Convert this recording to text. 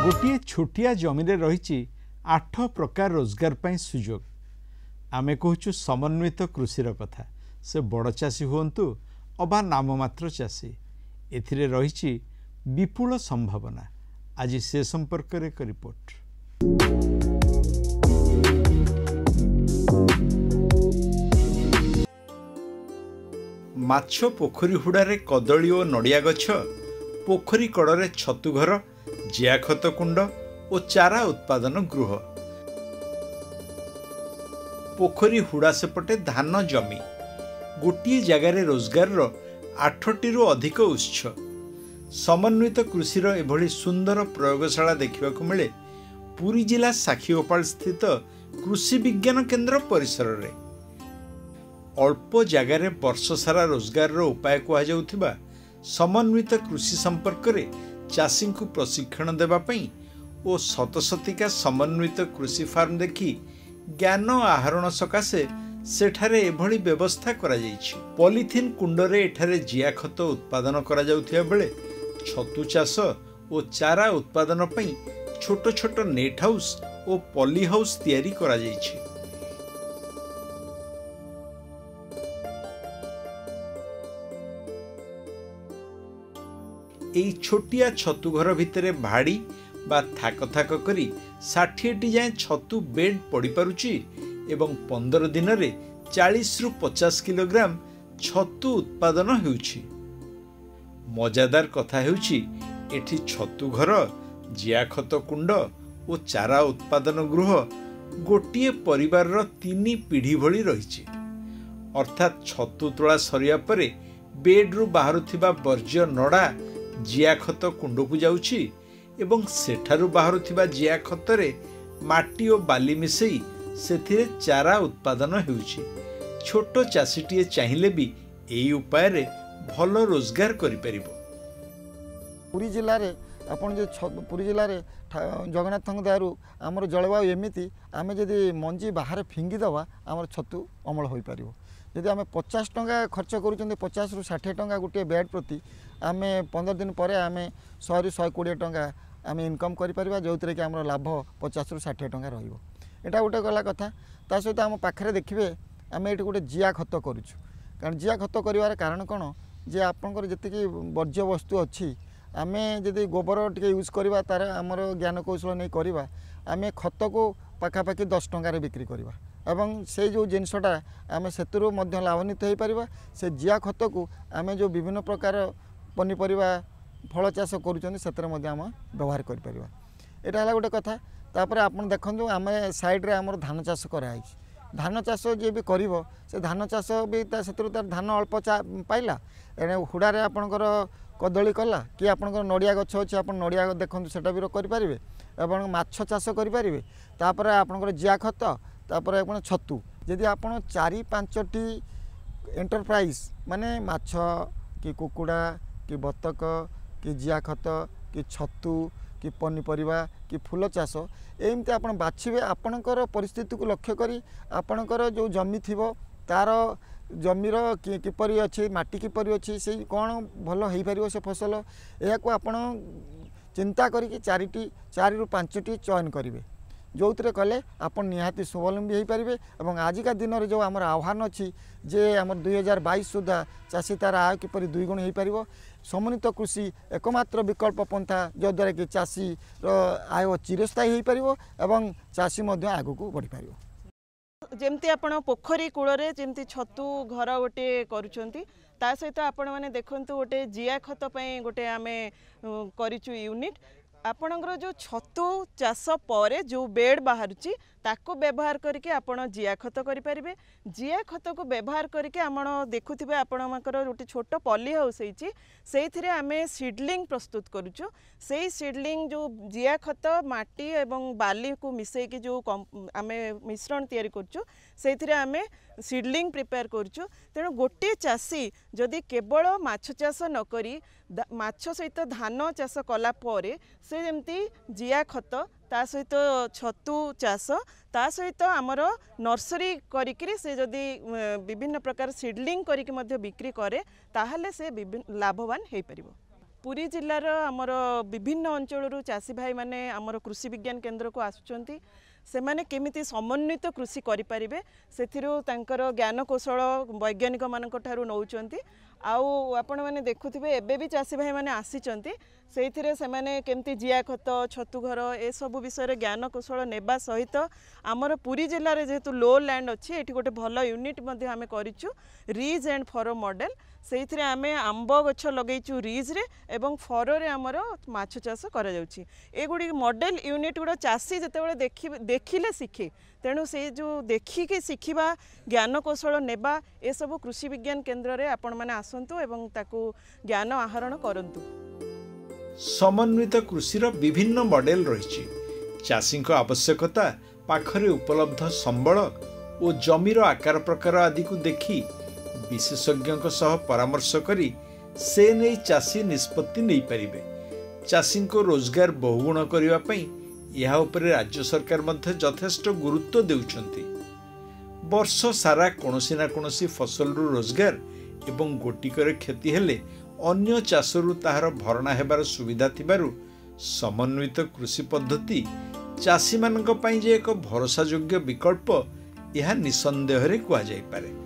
गोटे छोटिया जमी रही 8 प्रकार रोजगार पाई सुजोग आमे कहूँ समन्वित कृषिर कथा से बड़ चाषी हुंतु अबा नाममात्र चाषी एथिरे रही विपुल संभावना। आज से संपर्क में एक रिपोर्ट। माछ पोखरी हुड़ारे कदली और नड़िया गछ, पोखरी कड़े छतुघर, जियाखत कुंड और चारा उत्पादन गृह। पोखरी हुड़ा सेपटे धान जमी गोटे जगार रोजगार 8टी अधिक उत्स। समन्वित कृषिर एभली सुंदर प्रयोगशाला देखा मिले पुरी जिला साखीगोपाल स्थित कृषि विज्ञान केन्द्र परिसर रे। अल्प जगार वर्ष सारा रोजगार उपाय कहुवा समन्वित कृषि संपर्क में चाषी को प्रशिक्षण देवाई और शतशतिका समन्वित कृषि फार्म देखि ज्ञान आहरण सकाशे सेठारे एभली व्यवस्था करा जायछि। पॉलिथिन कुंडरे एठारे जिया खत उत्पादन करा जाउथिया बेले छतु चाष और चारा उत्पादन पई छोट छोट नेट हाउस और पॉली हाउस तैयारी करा जायछि। एई छोटिया छतु घर भितरे भाड़ी बा थाक थाक करी 60टी जाए छतु बेड पड़ी पारुची एवं 15 दिन रे 40 रु 50 किलोग्राम छतु उत्पादन हेउछि। मजादार कथा हेउछि एठी छतु घर, जियाखत कुंड और चारा उत्पादन गृह गोटे परिवार 3 पीढ़ी भली रहिछि। अर्थात छतु तोला सरिया परे बेड्रु बाहरुथिबा वर्ज्य नड़ा जियाखत कुंड को जाउछि एवं सेठारु बाहरुथिबा जियाखतरे माटी और बाली मिसई सेथिरे चारा उत्पादन हेउछि। छोट चाषीटीए चाहिए भी एई उपाय रे भल रोजगार करि परिबो। पुरी जिले में आपन जो पुरी जिले में जगन्नाथ दयारू आमर जलवायु एमती आम जदि मंजी बाहर फिंगिदवा आमर छतु अमल हो पार। जदि आम 50 टंका खर्च कर 50 रु 60 टंका गोटे बेड प्रति आम 15 दिन पर आम 100 रु 120 टंका आम इनकम कर जो थी कि आम लाभ 50 रु 60 टंका रहा गोटे गला कथा। ता सहित आम पाखे देखिए आम ये गोटे जिया खत करुँ कारण जिया खत कर कारण कौन जे आपंकर जी वर्ज्य वस्तु अच्छी आम जदि गोबर टे यूज करवा तार आमर ज्ञान कौशल नहीं करवा आम खत को पाखापाखि 10 टंकार बिक्री करवा एवं से जो जिनसटा आम से लाभान्वित हो पार। से जिया खत को आम जो विभिन्न प्रकार पनीपरिया फल चाष कर व्यवहार कर यहाँ गोटे कथा। तापर आपन देखो आम साइड्रे आम धान चाष कराई धान चाष जी भी कर से धान चाष भी तार धान अल्प पाइला एने हुड़ारे आपणकर कदली कला कि आपणकर नड़िया गछ अच्छे आप नड़िया देखो सेटा भी करें एवं माछ चाष करें तापर आपणकर जिया खत तापर आप छतु जदि आप 4-5टी एंटरप्राइज माने माछ कि कुकुड़ा कि बतक कि जिया खत कि छतु कि पनीपरिया कि फूल चाष एमती आप बाछिबे आपणकर परिस्थिति को लक्ष्य करी आपणकर जो जमी थिबो तार जमीर किपरि अच्छी माटी किपरि अच्छी से कौन भल हो पार से फसल या आपण चिंता करी 4 रु 5टी चयन करेंगे जो थे कले आप निहाती स्वावलम्बी हो पारे। और आजिका दिन में जो आम आह्वान अच्छी जे आम 2022 सुधा चाषी तार आय किपर 2 गुण हो पार। समन्वित कृषि एकमात्र विकल्प पंथा जो द्वारा कि चाषी आय चिरस्थायी हो पार चाषी आग को बढ़ी पार। जमती आपण पोखरी कूଳରେ जमती छतु घर गोटे करुछंती ता सहित आपण माने देखंतु गोटे जिया खत पई गोटे आमे करिचु यूनिट आपणकर जो छतु चाष पर जो बेड बाहरुची ताको व्यवहार करके आपण जिया खत करें। जिया खत को व्यवहार करके आपण देखुथिबे आपणकर गोटे छोट पॉली हाउस होईची सेइथिरे आमे सीडलिंग प्रस्तुत करूछु। सेई सीडलिंग जो जिया खत माटी एवं बाली को मिसई के जो आमे मिश्रण तैयारी करछु सेइथिरे आमे सीडलिंग प्रिपेयर करूछु। तेणु गोटे चाषी जदि केवल माछ चाष न करी माछ सहित धान चाष कला परे से जेमती जिया खत ता सहित छतु चाष ता सहित आमर नर्सरी करिकरी से जदि विभिन्न प्रकार सीडलिंग करिकि मध्य बिक्री करे ताहले से लाभवान हो पारिबो। पुरी जिल्लार आमर विभिन्न अंचल चाषी भाई माने आमर कृषि विज्ञान केन्द्र को आसुचंती सेमाने केमिति समन्वित कृषि करें से ज्ञान कौशल वैज्ञानिक मानक ठारू नौचंती आउ आपण मैंने देखुथिबे एबे भी चाषी भाई माने आसीचंती से सेमाने केमती जिया खत छतु घर ए सब विषय ज्ञान कौशल नेबा सहित आमर पुरी जिले में जेहेतु लो लैंड अच्छी ये गोटे भल यूनिट आम करूँ रिज एंड फरो मॉडल से आम आंब गछ लगेचु रिज रे एवं फरोरे आमर माछ चाष करा जाउछि एगुड़ी मॉडल यूनिट गुड़ा चाषी जितेबाला देखिले शिखे तेणु से जो देखिके शिखिबा ज्ञान कौशल नेबा ए सब कृषि विज्ञान केन्द्र रे आपण माने आसंतु एवं ताकू ज्ञान आहरण करंतु। समन्वित कृषिर विभिन्न मॉडेल रही चाषी आवश्यकता पाखरे उपलब्ध संबल और जमीर आकार प्रकार आदि को देखि विशेषज्ञों सह परामर्श करी से नहीं चाषी निष्पत्ति नहीं पारिबे। चाषी को रोजगार बहुगुण करिवा पई यहा उपरे राज्य सरकार मध्य यथेष्ट गुरुत्व देउछंती। वर्ष सारा कोनोसी ना कोनोसी फसल रु रोजगार एवं गोटिकर क्षति हेले अन्य चाषरु ताहार भरणा हेबार सुविधा थिबारु समन्वित कृषि पद्धति चाषी मानक पई जे एक भरोसा योग्य विकल्प यह निसंदेह रे कुआ जाई पारे।